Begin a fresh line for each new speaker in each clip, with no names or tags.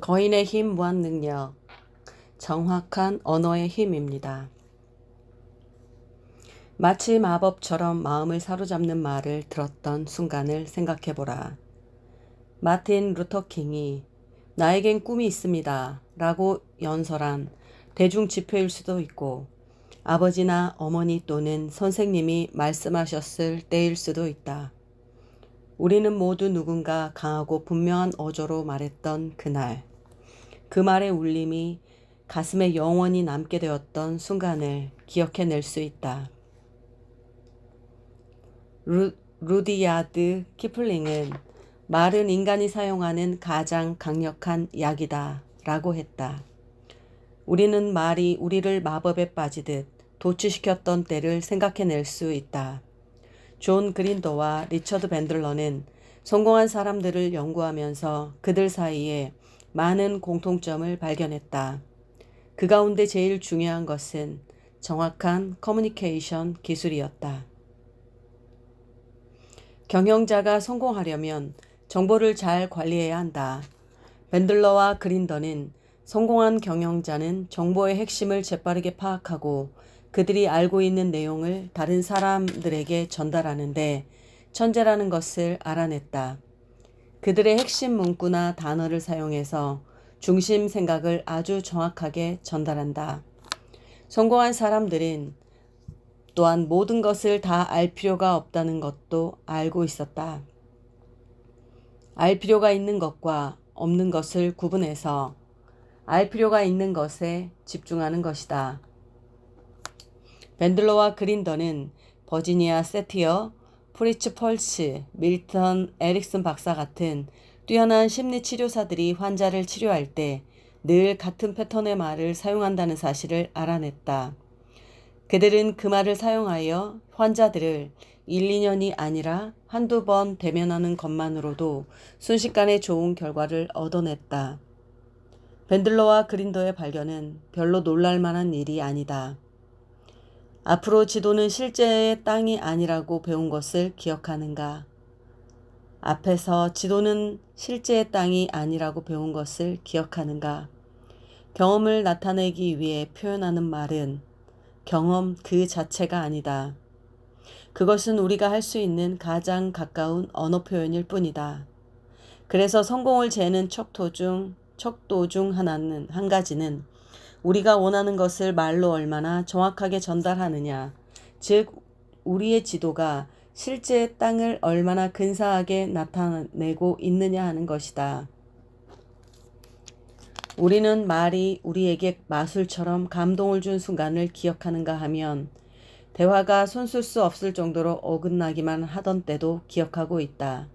거인의 힘 무한 능력, 정확한 언어의 힘입니다. 마치 마법처럼 마음을 사로잡는 말을 들었던 순간을 생각해보라. 마틴 루터 킹이 나에겐 꿈이 있습니다 라고 연설한 대중 지표일 수도 있고 아버지나 어머니 또는 선생님이 말씀하셨을 때일 수도 있다. 우리는 모두 누군가 강하고 분명한 어조로 말했던 그날, 그 말의 울림이 가슴에 영원히 남게 되었던 순간을 기억해낼 수 있다. 루디야드 키플링은 말은 인간이 사용하는 가장 강력한 약이다 라고 했다. 우리는 말이 우리를 마법에 빠지듯 도취시켰던 때를 생각해낼 수 있다. 존 그린더와 리처드 밴들러는 성공한 사람들을 연구하면서 그들 사이에 많은 공통점을 발견했다. 그 가운데 제일 중요한 것은 정확한 커뮤니케이션 기술이었다. 경영자가 성공하려면 정보를 잘 관리해야 한다. 밴들러와 그린더는 성공한 경영자는 정보의 핵심을 재빠르게 파악하고 그들이 알고 있는 내용을 다른 사람들에게 전달하는데 천재라는 것을 알아냈다. 그들의 핵심 문구나 단어를 사용해서 중심 생각을 아주 정확하게 전달한다. 성공한 사람들은 또한 모든 것을 다 알 필요가 없다는 것도 알고 있었다. 알 필요가 있는 것과 없는 것을 구분해서 알 필요가 있는 것에 집중하는 것이다. 밴들러와 그린더는 버지니아 세티어, 프리츠 펄츠, 밀턴 에릭슨 박사 같은 뛰어난 심리치료사들이 환자를 치료할 때 늘 같은 패턴의 말을 사용한다는 사실을 알아냈다. 그들은 그 말을 사용하여 환자들을 1, 2년이 아니라 한두 번 대면하는 것만으로도 순식간에 좋은 결과를 얻어냈다. 밴들러와 그린더의 발견은 별로 놀랄 만한 일이 아니다. 앞으로 지도는 실제의 땅이 아니라고 배운 것을 기억하는가? 앞에서 지도는 실제의 땅이 아니라고 배운 것을 기억하는가? 경험을 나타내기 위해 표현하는 말은 경험 그 자체가 아니다. 그것은 우리가 할 수 있는 가장 가까운 언어 표현일 뿐이다. 그래서 성공을 재는 척도 중 한 가지는 우리가 원하는 것을 말로 얼마나 정확하게 전달하느냐, 즉 우리의 지도가 실제의 땅을 얼마나 근사하게 나타내고 있느냐 하는 것이다. 우리는 말이 우리에게 마술처럼 감동을 준 순간을 기억하는가 하면 대화가 손쓸 수 없을 정도로 어긋나기만 하던 때도 기억하고 있다.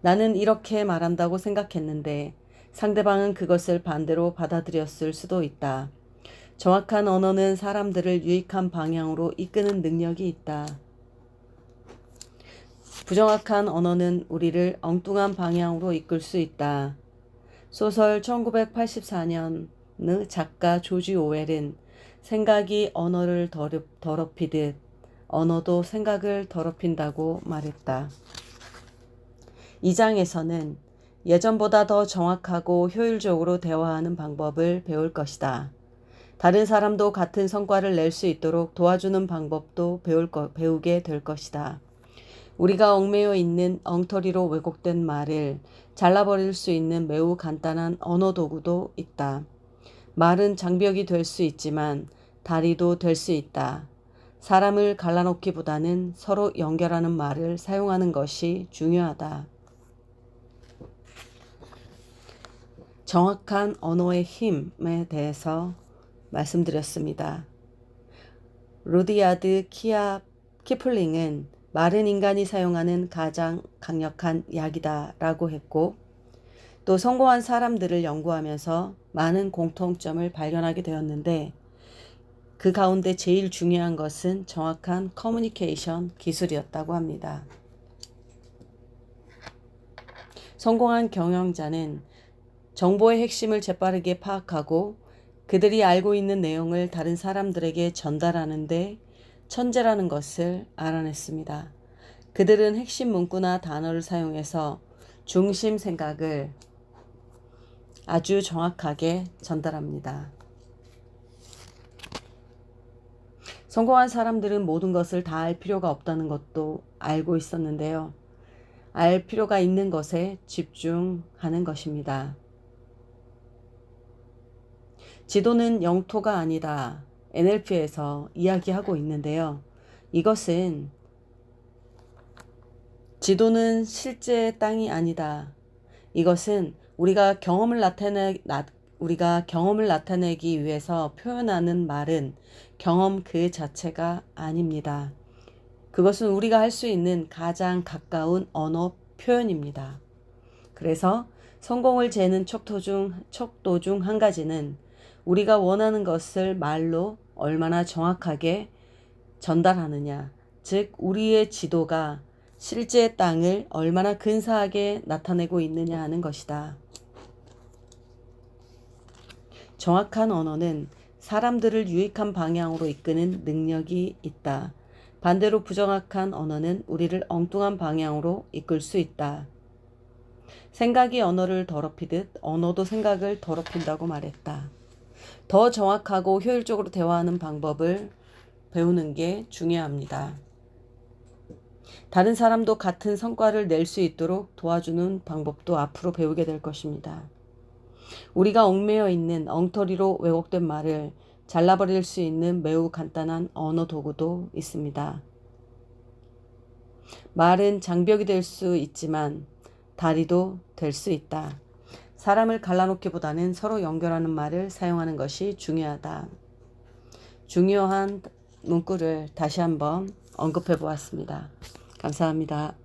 나는 이렇게 말한다고 생각했는데 상대방은 그것을 반대로 받아들였을 수도 있다. 정확한 언어는 사람들을 유익한 방향으로 이끄는 능력이 있다. 부정확한 언어는 우리를 엉뚱한 방향으로 이끌 수 있다. 소설 1984년의 작가 조지 오웰은 생각이 언어를 더럽히듯 언어도 생각을 더럽힌다고 말했다. 이 장에서는 예전보다 더 정확하고 효율적으로 대화하는 방법을 배울 것이다. 다른 사람도 같은 성과를 낼 수 있도록 도와주는 방법도 배우게 될 것이다. 우리가 얽매여 있는 엉터리로 왜곡된 말을 잘라버릴 수 있는 매우 간단한 언어 도구도 있다. 말은 장벽이 될 수 있지만 다리도 될 수 있다. 사람을 갈라놓기보다는 서로 연결하는 말을 사용하는 것이 중요하다. 정확한 언어의 힘에 대해서 말씀드렸습니다. 루디야드 키플링은 말은 인간이 사용하는 가장 강력한 약이다 라고 했고 또 성공한 사람들을 연구하면서 많은 공통점을 발견하게 되었는데 그 가운데 제일 중요한 것은 정확한 커뮤니케이션 기술이었다고 합니다. 성공한 경영자는 정보의 핵심을 재빠르게 파악하고 그들이 알고 있는 내용을 다른 사람들에게 전달하는데 천재라는 것을 알아냈습니다. 그들은 핵심 문구나 단어를 사용해서 중심 생각을 아주 정확하게 전달합니다. 성공한 사람들은 모든 것을 다 알 필요가 없다는 것도 알고 있었는데요. 알 필요가 있는 것에 집중하는 것입니다. 지도는 영토가 아니다. NLP에서 이야기하고 있는데요. 이것은 지도는 실제 땅이 아니다. 이것은 우리가 경험을 나타내기 위해서 표현하는 말은 경험 그 자체가 아닙니다. 그것은 우리가 할 수 있는 가장 가까운 언어 표현입니다. 그래서 성공을 재는 척도 중 한 가지는 우리가 원하는 것을 말로 얼마나 정확하게 전달하느냐, 즉 우리의 지도가 실제 땅을 얼마나 근사하게 나타내고 있느냐 하는 것이다. 정확한 언어는 사람들을 유익한 방향으로 이끄는 능력이 있다. 반대로 부정확한 언어는 우리를 엉뚱한 방향으로 이끌 수 있다. 생각이 언어를 더럽히듯 언어도 생각을 더럽힌다고 말했다. 더 정확하고 효율적으로 대화하는 방법을 배우는 게 중요합니다. 다른 사람도 같은 성과를 낼 수 있도록 도와주는 방법도 앞으로 배우게 될 것입니다. 우리가 얽매여 있는 엉터리로 왜곡된 말을 잘라버릴 수 있는 매우 간단한 언어 도구도 있습니다. 말은 장벽이 될 수 있지만 다리도 될 수 있다. 사람을 갈라놓기보다는 서로 연결하는 말을 사용하는 것이 중요하다. 중요한 문구를 다시 한번 언급해 보았습니다. 감사합니다.